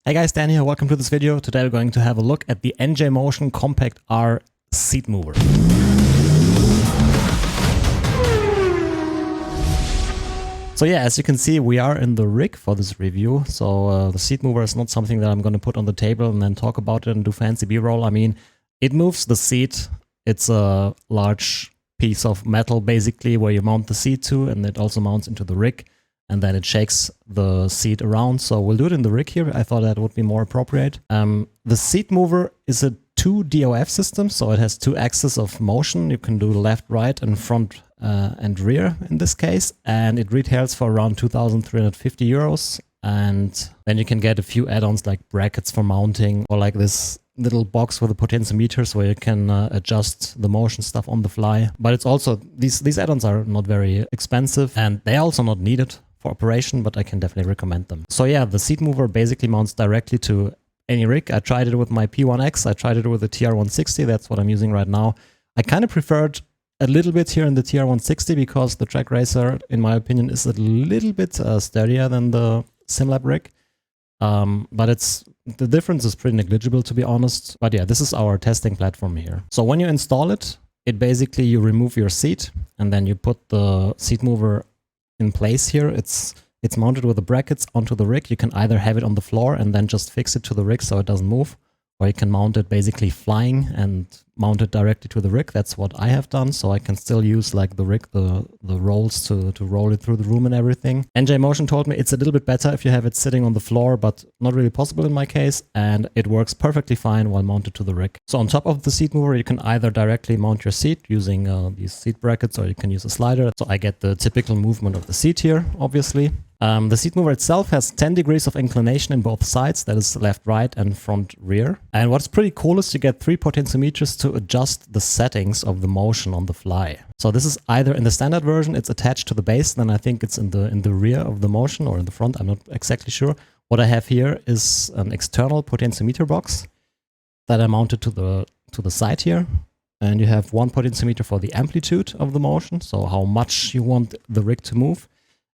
Hey guys, Dan here, welcome to this video. Today we're going to have a look at the NjMotion Compact R seat mover. So yeah, as you can see, we are in the rig for this review. So the seat mover is not something that I'm going to put on the table and then talk about it and do fancy B-roll. I mean, it moves the seat. It's a large piece of metal basically where you mount the seat to, and it also mounts into the rig. And then it shakes the seat around. So we'll do it in the rig here. I thought that would be more appropriate. The seat mover is a 2 DOF system, so it has 2 axes of motion. You can do left, right, and front and rear in this case. And it retails for around 2,350 euros. And then you can get a few add-ons like brackets for mounting, or like this little box with the potentiometers where you can adjust the motion stuff on the fly. But it's also, these add-ons are not very expensive, and they're also not needed for operation, but I can definitely recommend them. So yeah, the seat mover basically mounts directly to any rig. I tried it with my P1X, I tried it with the TR160, that's what I'm using right now. I kind of preferred a little bit here in the TR160 because the track racer, in my opinion, is a little bit sturdier than the SimLab rig. But the difference is pretty negligible, to be honest. But yeah, this is our testing platform here. So when you install it, basically you remove your seat and then you put the seat mover in place here. It's mounted with the brackets onto the rig. You can either have it on the floor and then just fix it to the rig so it doesn't move, or you can mount it basically flying and mount it directly to the rig. That's what I have done, so I can still use like the rig, the rolls to roll it through the room and everything. NjMotion told me it's a little bit better if you have it sitting on the floor, but not really possible in my case, and it works perfectly fine while mounted to the rig. So on top of the seat mover, you can either directly mount your seat using these seat brackets, or you can use a slider. So I get the typical movement of the seat here, obviously. The seat mover itself has 10 degrees of inclination in both sides, that is left, right, and front, rear. And what's pretty cool is you get 3 potentiometers to adjust the settings of the motion on the fly. So this is either in the standard version, it's attached to the base, then I think it's in the rear of the motion, or in the front, I'm not exactly sure. What I have here is an external potentiometer box that I mounted to the side here. And you have 1 potentiometer for the amplitude of the motion, so how much you want the rig to move.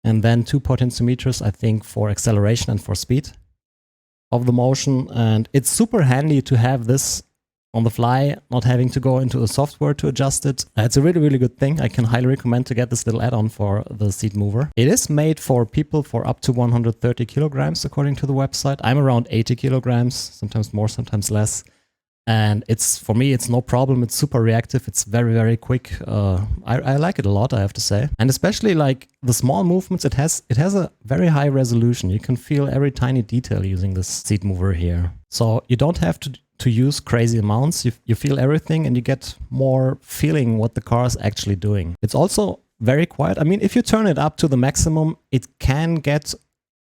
And then 2 potentiometers, I think, for acceleration and for speed of the motion. And it's super handy to have this on the fly, not having to go into the software to adjust it. It's a really, really good thing. I can highly recommend to get this little add-on for the seat mover. It is made for people for up to 130 kilograms, according to the website. I'm around 80 kilograms, sometimes more, sometimes less. And for me, it's no problem. It's super reactive. It's very, very quick. I like it a lot, I have to say. And especially like the small movements, it has a very high resolution. You can feel every tiny detail using this seat mover here. So you don't have to use crazy amounts. You feel everything and you get more feeling what the car is actually doing. It's also very quiet. I mean, if you turn it up to the maximum, it can get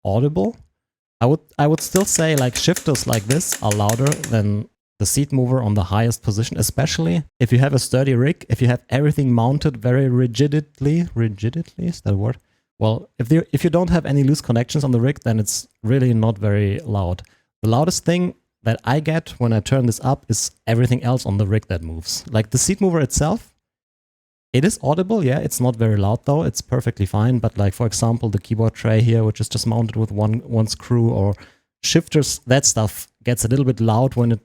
audible. I would still say like shifters like this are louder than the seat mover on the highest position, especially if you have a sturdy rig, if you have everything mounted very rigidly, is that a word? Well, if you don't have any loose connections on the rig, then it's really not very loud. The loudest thing that I get when I turn this up is everything else on the rig that moves. Like the seat mover itself, it is audible, yeah, it's not very loud though, it's perfectly fine, but like for example the keyboard tray here, which is just mounted with one screw, or shifters, that stuff gets a little bit loud when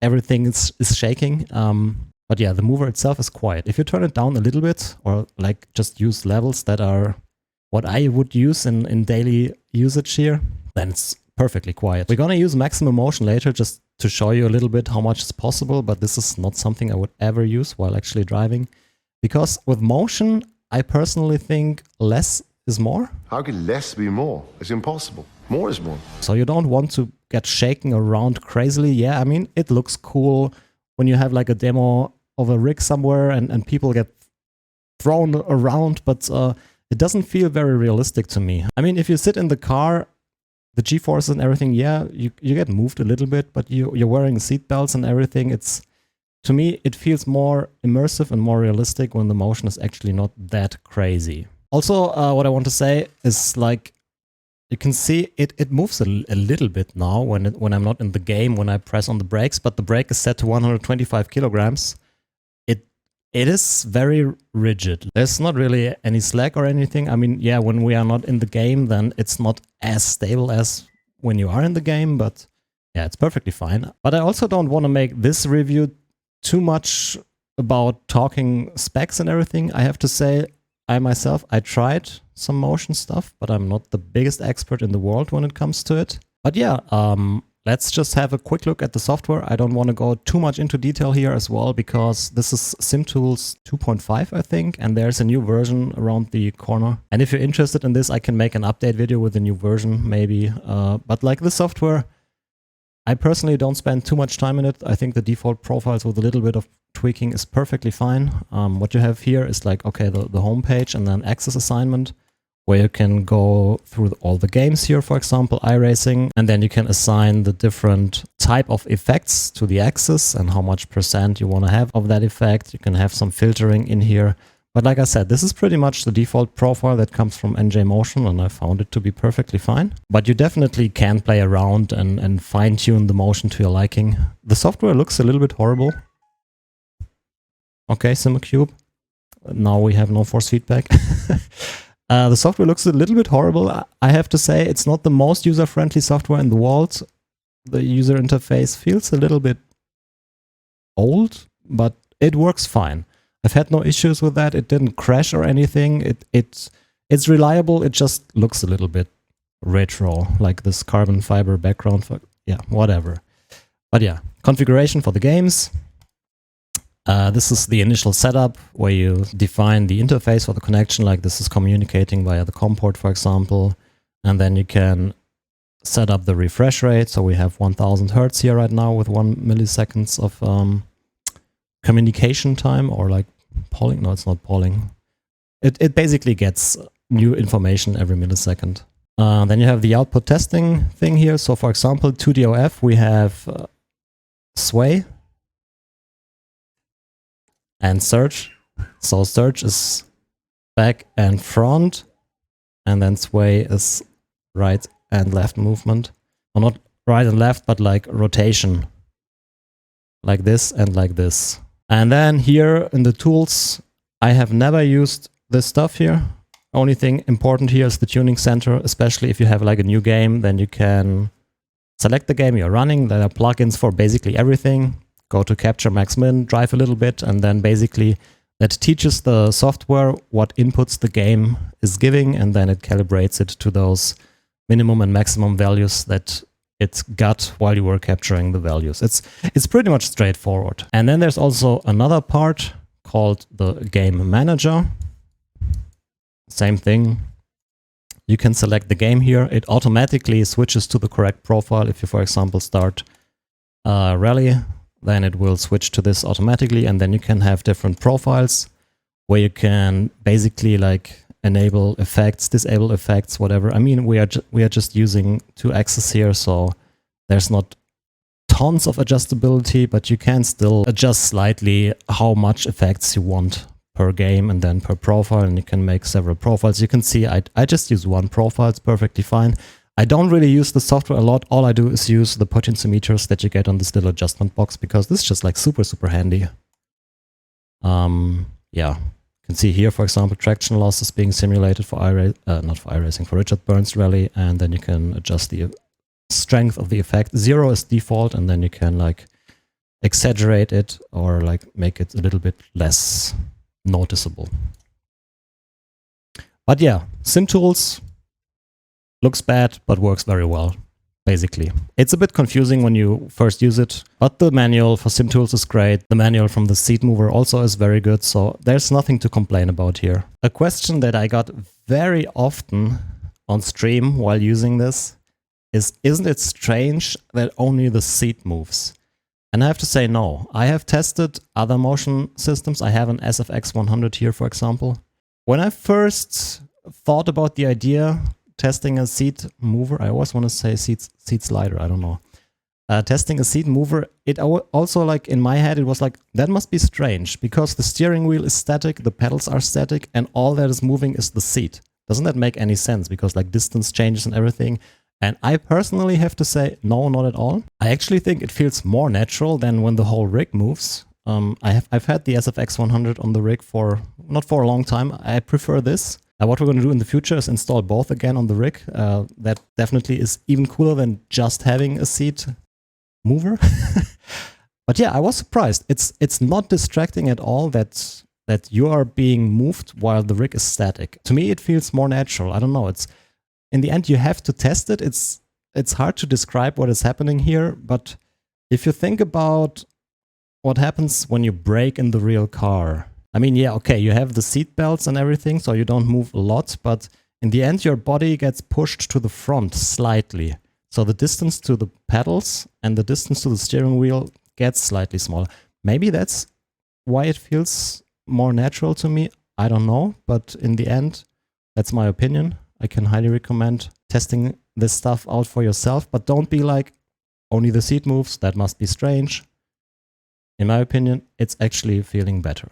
everything is shaking. But yeah, the mover itself is quiet. If you turn it down a little bit, or like just use levels that are what I would use in daily usage here, then it's perfectly quiet. We're gonna use maximum motion later just to show you a little bit how much is possible, but this is not something I would ever use while actually driving. Because with motion, I personally think less is more. How can less be more? It's impossible. More is more. So you don't want to get shaken around crazily. Yeah, I mean, it looks cool when you have like a demo of a rig somewhere and people get thrown around, but it doesn't feel very realistic to me. I mean, if you sit in the car, the G-forces and everything, yeah, you get moved a little bit, but you're wearing seat belts and everything. To me, it feels more immersive and more realistic when the motion is actually not that crazy. Also, what I want to say is like, you can see it moves a little bit now when I'm not in the game, when I press on the brakes, but the brake is set to 125 kilograms. It is very rigid. There's not really any slack or anything. I mean, yeah, when we are not in the game, then it's not as stable as when you are in the game, but yeah, it's perfectly fine. But I also don't want to make this review too much about talking specs and everything. I have to say, I tried some motion stuff, but I'm not the biggest expert in the world when it comes to it. But yeah, let's just have a quick look at the software. I don't want to go too much into detail here as well, because this is SimTools 2.5, I think, and there's a new version around the corner. And if you're interested in this, I can make an update video with a new version, maybe. But like the software, I personally don't spend too much time in it. I think the default profiles with a little bit of tweaking is perfectly fine. What you have here is like, okay, the home page and then axis assignment, where you can go through all the games here, for example, iRacing, and then you can assign the different type of effects to the axis and how much % you want to have of that effect. You can have some filtering in here. But like I said, this is pretty much the default profile that comes from NjMotion, and I found it to be perfectly fine. But you definitely can play around and fine-tune the motion to your liking. The software looks a little bit horrible. Okay, SimCube. Now we have no force feedback. The software looks a little bit horrible. I have to say, it's not the most user-friendly software in the world. The user interface feels a little bit old, but it works fine. I've had no issues with that. It didn't crash or anything. It's reliable. It just looks a little bit retro, like this carbon fiber background. Yeah, whatever. But yeah, configuration for the games. This is the initial setup where you define the interface for the connection, like this is communicating via the COM port, for example. And then you can set up the refresh rate. So we have 1000 Hertz here right now with 1 milliseconds of communication time, or like polling. No, it's not polling. It basically gets new information every millisecond. Then you have the output testing thing here. So for example, 2DOF, we have sway and surge. So surge is back and front, and then sway is right and left movement. Or not right and left, but like rotation. Like this and like this. And then here in the tools, I have never used this stuff here. Only thing important here is the tuning center, especially if you have like a new game, then you can select the game you're running. There are plugins for basically everything. Go to capture max min, drive a little bit, and then basically that teaches the software what inputs the game is giving, and then it calibrates it to those minimum and maximum values that it got while you were capturing the values. It's pretty much straightforward. And then there's also another part called the game manager. Same thing. You can select the game here. It automatically switches to the correct profile. If you, for example, start rally, then it will switch to this automatically, and then you can have different profiles where you can basically like enable effects, disable effects, whatever. I mean, we are just using 2 axes here, so there's not tons of adjustability, but you can still adjust slightly how much effects you want per game and then per profile, and you can make several profiles. You can see I just use one profile, it's perfectly fine. I don't really use the software a lot. All I do is use the potentiometers that you get on this little adjustment box, because this is just like super, super handy. Yeah. You can see here, for example, traction loss is being simulated for not for iRacing, for Richard Burns Rally, and then you can adjust the strength of the effect. 0 is default, and then you can like exaggerate it or like make it a little bit less noticeable. But yeah, SimTools looks bad, but works very well. Basically, it's a bit confusing when you first use it, but the manual for SimTools is great. The manual from the seat mover also is very good, so there's nothing to complain about here. A question that I got very often on stream while using this is, isn't it strange that only the seat moves? And I have to say no. I have tested other motion systems. I have an SFX 100 here, for example. When I first thought about the idea testing a seat mover, I always want to say seat slider, I don't know. Testing a seat mover, it also, like in my head, it was like, that must be strange, because the steering wheel is static, the pedals are static, and all that is moving is the seat. Doesn't that make any sense? Because like distance changes and everything. And I personally have to say, no, not at all. I actually think it feels more natural than when the whole rig moves. I've had the SFX 100 on the rig for, not for a long time. I prefer this. What we're going to do in the future is install both again on the rig. That definitely is even cooler than just having a seat mover. But yeah, I was surprised. It's not distracting at all that you are being moved while the rig is static. To me, it feels more natural. I don't know. It's in the end, you have to test it. It's hard to describe what is happening here, but if you think about what happens when you brake in the real car, I mean, yeah, okay, you have the seat belts and everything, so you don't move a lot, but in the end, your body gets pushed to the front slightly. So the distance to the pedals and the distance to the steering wheel gets slightly smaller. Maybe that's why it feels more natural to me. I don't know, but in the end, that's my opinion. I can highly recommend testing this stuff out for yourself, but don't be like, only the seat moves, that must be strange. In my opinion, it's actually feeling better.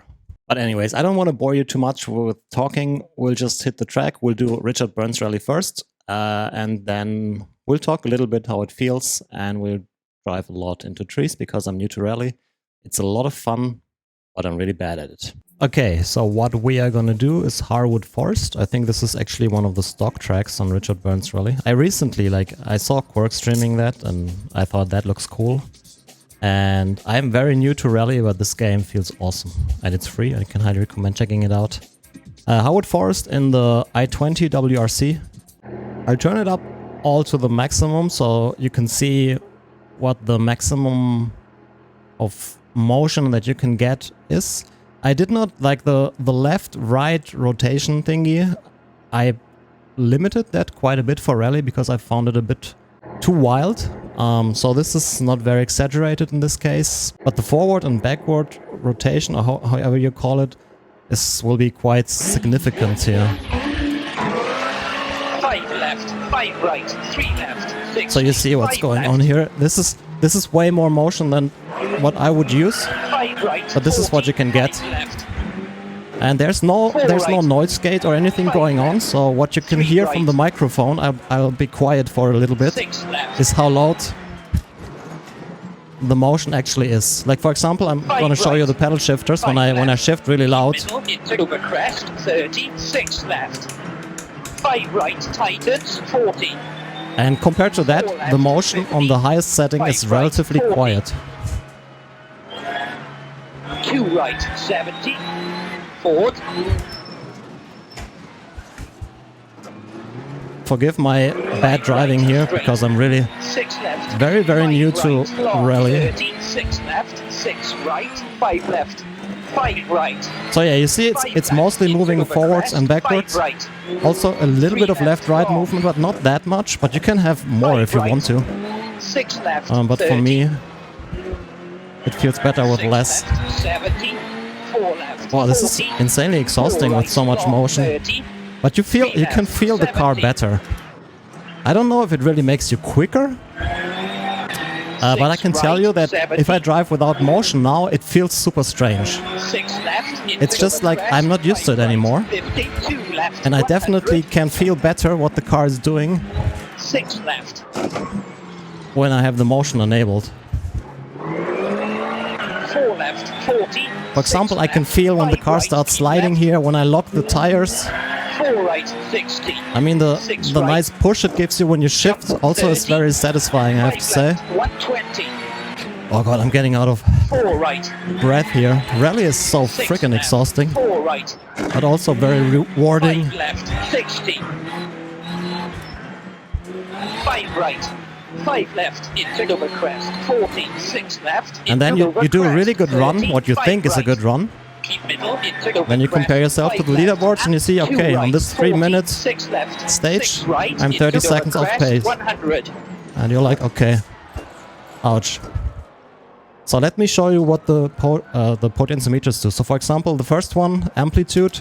But anyways, I don't want to bore you too much with talking. We'll just hit the track. We'll do Richard Burns Rally first, and then we'll talk a little bit how it feels, and we'll drive a lot into trees because I'm new to rally. It's a lot of fun, but I'm really bad at it. Okay, so what we are going to do is Harwood Forest. I think this is actually one of the stock tracks on Richard Burns Rally. I recently, I saw Quirk streaming that, and I thought that looks cool. And I'm very new to rally, but this game feels awesome. And it's free. I can highly recommend checking it out. Harwood Forest in the i20 WRC. I'll turn it up all to the maximum so you can see what the maximum of motion that you can get is. I did not like the left-right rotation thingy. I limited that quite a bit for rally because I found it a bit too wild. So this is not very exaggerated in this case, but the forward and backward rotation, or however you call it, will be quite significant here. 5 left, 5 right, 3 left, 6. So you see what's going on here. This is way more motion than what I would use, but this is what you can get. And there's no noise gate or anything going on, so what you can hear from the microphone, I'll be quiet for a little bit, is how loud the motion actually is. Like for example, I'm gonna show you the pedal shifters when I shift really loud. Over crest, 30, 6 left. 5 right, tightens, 40. And compared to that, the motion on the highest setting is relatively quiet. 2 right, 70. Forward. Forgive my bad driving here because I'm really very, very new to rally. 6 left, 6 right, 5 left, 5 right. So yeah, you see it's mostly moving forwards and backwards. Also a little bit of left-right movement, but not that much. But you can have more if you want to. 6 left, but for me, it feels better with less. 70. Wow, this is insanely exhausting with so much motion. But you can feel the car better. I don't know if it really makes you quicker. But I can tell you that if I drive without motion now, it feels super strange. It's just like I'm not used to it anymore. And I definitely can feel better what the car is doing when I have the motion enabled. 4 left, 40. For example, I can feel when the car starts sliding here, when I lock the tires. 4 right, 60. I mean, the nice push it gives you when you shift also is very satisfying, I have to say. 120. Oh god, I'm getting out of breath here. Rally is so freaking exhausting, 4 right, but also very rewarding. 5 left, 60. 5 right. 5 left, into over crest, 40, 6 left. And then you do a really good run, what you think is a good run. Keep middle, into then you compare yourself to the leaderboards and you see, okay, on this 3 minutes stage, I'm 30 seconds off pace. 100. And you're like, okay, ouch. So let me show you what the potentiometers do. So for example, the first one, amplitude,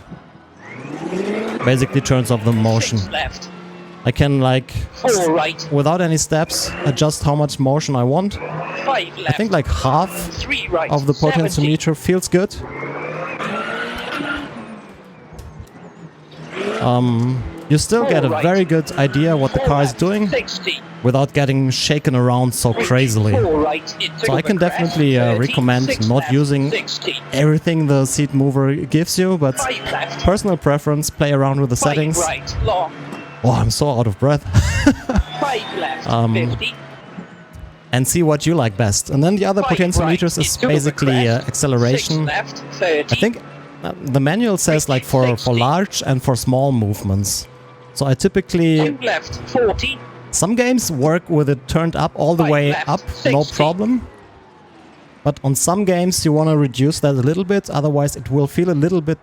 basically turns off the motion. 6 left. I can, like, 4 right, without any steps, adjust how much motion I want. 5 left, I think like half 3 right, of the 70. potentiometer feels good. you still get a very good idea what the car is doing 60. without getting shaken around so crazily. 4 right into So I the can crest, definitely 30, recommend 6 not left, using 60. everything the seat mover gives you, but 5 left, personal preference, play around with the 5 settings. right, long, Oh, I'm so out of breath. 5 left, 50. And see what you like best. And then the other 5 potentiometers right is into the basically crest, 6 acceleration. left, 30. I think the manual says like for 60. large and for small movements. So I typically... 2 left, 40. Some games work with it turned up all the 5 way left, up, no 60. problem. But on some games you want to reduce that a little bit, otherwise it will feel a little bit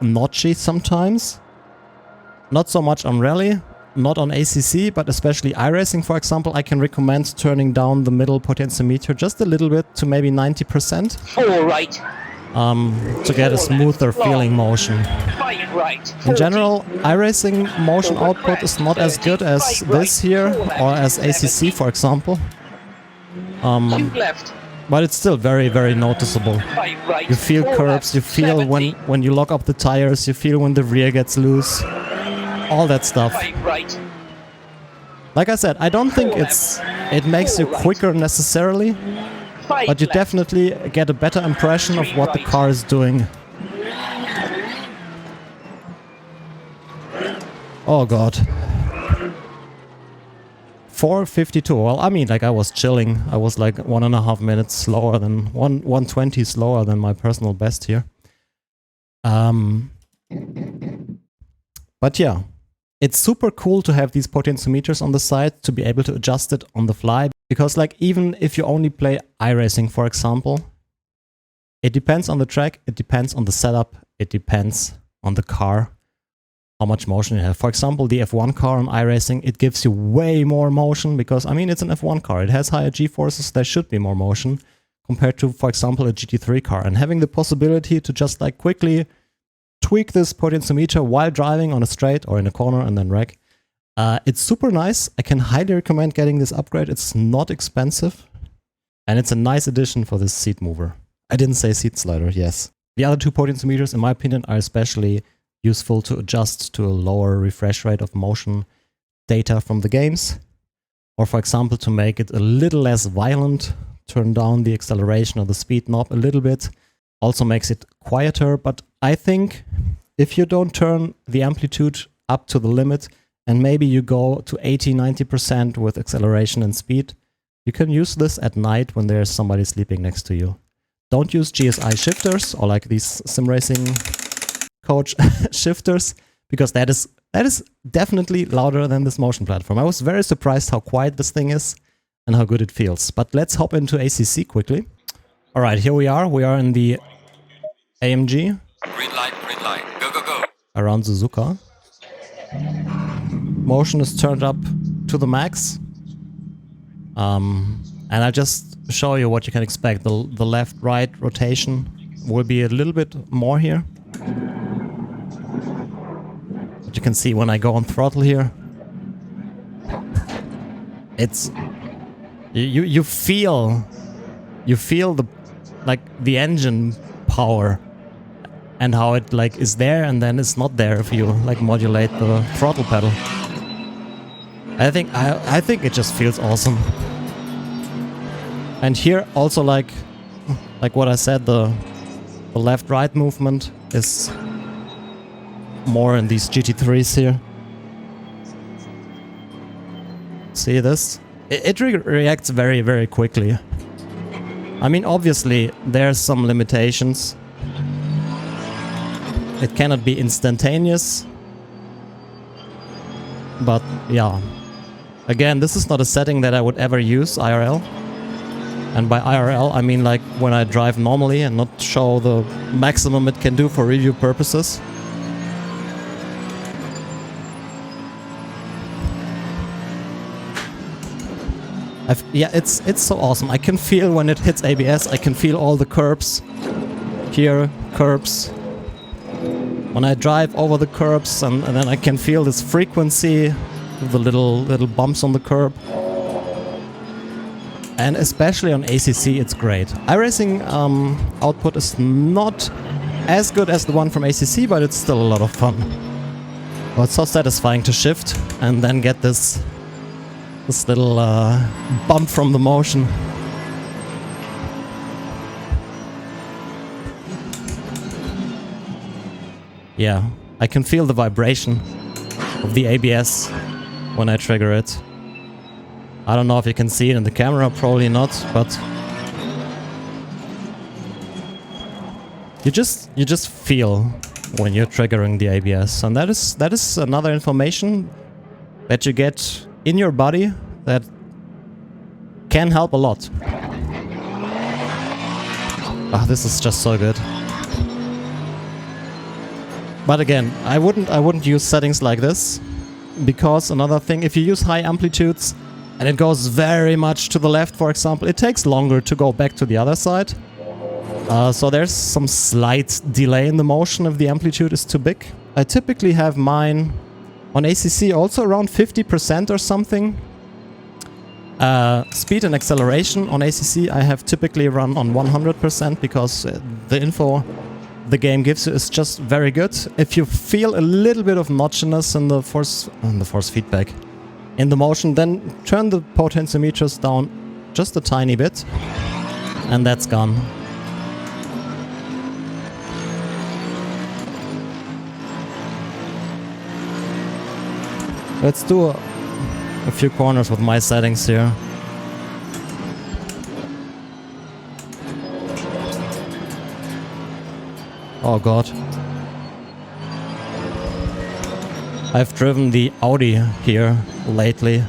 notchy sometimes. Not so much on rally, not on ACC, but especially iRacing, for example. I can recommend turning down the middle potentiometer just a little bit to maybe 90%. 4 right, To get a smoother feeling motion. 5 right, In general, iRacing motion output is not as good as this here, or as ACC, for example. 2 left, But it's still very, very noticeable. 5 right, You feel 4 curbs, left, you feel 70. when you lock up the tires, you feel when the rear gets loose. All that stuff. 5 right, Like I said, I don't think it makes you quicker necessarily, 5 but you left, definitely get a better impression of what the car is doing. Oh god. 4:52. Well, I mean, like I was chilling. I was like 1.5 minutes slower than 1:20 slower than my personal best here. But yeah, it's super cool to have these potentiometers on the side to be able to adjust it on the fly. Because like even if you only play iRacing, for example, it depends on the track, it depends on the setup, it depends on the car, how much motion you have. For example, the F1 car on iRacing, it gives you way more motion because, I mean, it's an F1 car. It has higher G-forces, there should be more motion compared to, for example, a GT3 car. And having the possibility to just like quickly tweak this potentiometer while driving on a straight or in a corner and then wreck, it's super nice. I can highly recommend getting this upgrade. It's not expensive and it's a nice addition for this seat mover. I didn't say seat slider, yes. The other two potentiometers, in my opinion, are especially useful to adjust to a lower refresh rate of motion data from the games. Or for example, to make it a little less violent, turn down the acceleration or the speed knob a little bit. Also makes it quieter, but I think if you don't turn the amplitude up to the limit and maybe you go to 80-90% with acceleration and speed, you can use this at night when there's somebody sleeping next to you. Don't use GSI shifters or like these sim racing coach shifters, because that is definitely louder than this motion platform. I was very surprised how quiet this thing is and how good it feels. But let's hop into ACC quickly. All right, here we are. We are in the AMG. Green light, go, go, go. Around Suzuka. Motion is turned up to the max. And I just show you what you can expect. The left-right rotation will be a little bit more here. But you can see when I go on throttle here, it's you feel the engine power and how it like is there and then it's not there if you like modulate the throttle pedal. I think it just feels awesome. And here also like what I said, the left-right movement is more in these GT3s here. See this? It reacts very, very quickly. I mean, obviously, there's some limitations. It cannot be instantaneous. But, yeah. Again, this is not a setting that I would ever use IRL. And by IRL, I mean like when I drive normally and not show the maximum it can do for review purposes. Yeah, it's so awesome. I can feel when it hits ABS, I can feel all the curbs. Here, curbs. When I drive over the curbs and then I can feel this frequency of the little bumps on the curb. And especially on ACC, it's great. iRacing output is not as good as the one from ACC, but it's still a lot of fun. Oh, it's so satisfying to shift and then get this little bump from the motion. Yeah, I can feel the vibration of the ABS when I trigger it. I don't know if you can see it in the camera, probably not, but you just feel when you're triggering the ABS, and that is another information that you get in your body that can help a lot. Ah, this is just so good. But again, I wouldn't use settings like this, because another thing, if you use high amplitudes and it goes very much to the left, for example, it takes longer to go back to the other side. So there's some slight delay in the motion if the amplitude is too big. I typically have mine on ACC also around 50% or something. Speed and acceleration on ACC I have typically run on 100% because the info the game gives you is just very good. If you feel a little bit of notchiness in the force feedback in the motion, then turn the potentiometers down just a tiny bit, and that's gone. Let's do a few corners with my settings here. Oh god. I've driven the Audi here lately.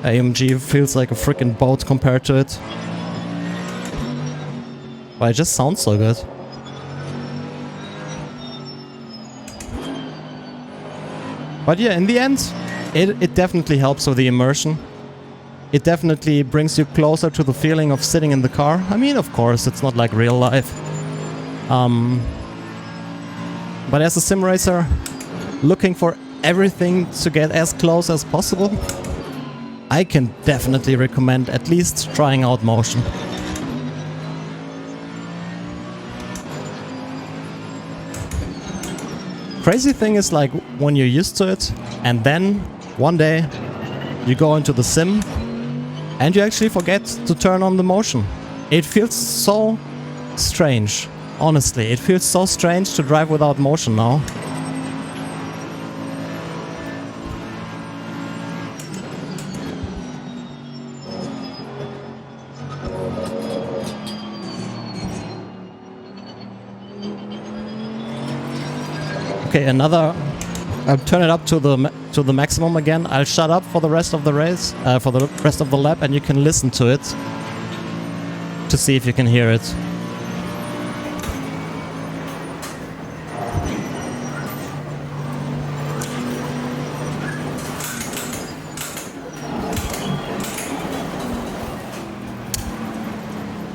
AMG feels like a freaking boat compared to it. But it just sounds so good. But yeah, in the end, it definitely helps with the immersion. It definitely brings you closer to the feeling of sitting in the car. I mean, of course, it's not like real life. But as a sim racer, looking for everything to get as close as possible, I can definitely recommend at least trying out motion. Crazy thing is, like, when you're used to it and then one day you go into the sim and you actually forget to turn on the motion. It feels so strange. Honestly, it feels so strange to drive without motion now. Okay, another. I'll turn it up to the maximum again. I'll shut up for the rest of the race, for the rest of the lap, and you can listen to it to see if you can hear it.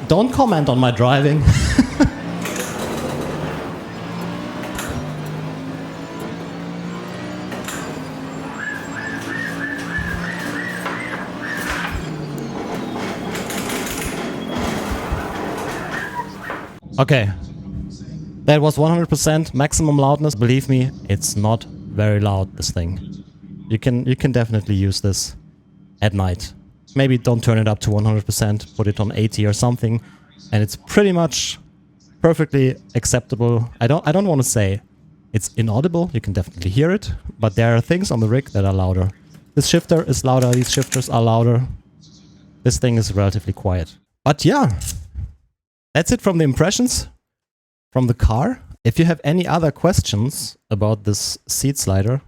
Don't comment on my driving. Okay, that was 100% maximum loudness. Believe me, it's not very loud, this thing. You can definitely use this at night. Maybe don't turn it up to 100%, put it on 80 or something, and it's pretty much perfectly acceptable. I don't want to say it's inaudible, you can definitely hear it, but there are things on the rig that are louder. This shifter is louder, these shifters are louder. This thing is relatively quiet. But yeah, that's it from the impressions from the car. If you have any other questions about this seat slider,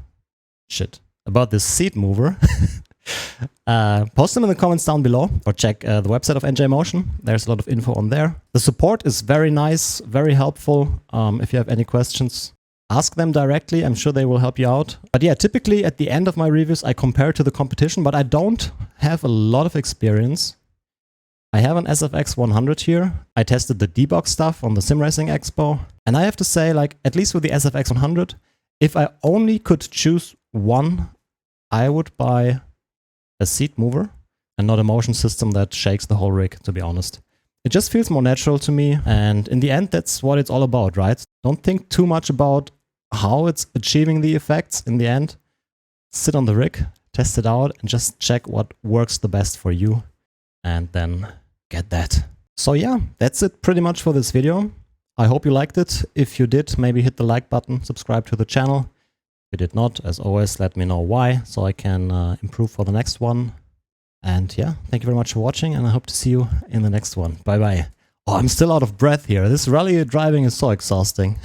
about this seat mover, post them in the comments down below, or check the website of NjMotion. There's a lot of info on there. The support is very nice, very helpful. If you have any questions, ask them directly. I'm sure they will help you out. But yeah, typically at the end of my reviews, I compare to the competition, but I don't have a lot of experience. I have an SFX 100 here. I tested the debug stuff on the Sim Racing Expo. And I have to say, like, at least with the SFX 100, if I only could choose one, I would buy a seat mover and not a motion system that shakes the whole rig, to be honest. It just feels more natural to me. And in the end, that's what it's all about, right? Don't think too much about how it's achieving the effects in the end. Sit on the rig, test it out, and just check what works the best for you, and then get that. So yeah, that's it pretty much for this video. I hope you liked it. If you did, maybe hit the like button, subscribe to the channel. If you did not, as always, let me know why, so I can improve for the next one. And yeah, thank you very much for watching, and I hope to see you in the next one. Bye bye. Oh, I'm still out of breath here. This rally driving is so exhausting.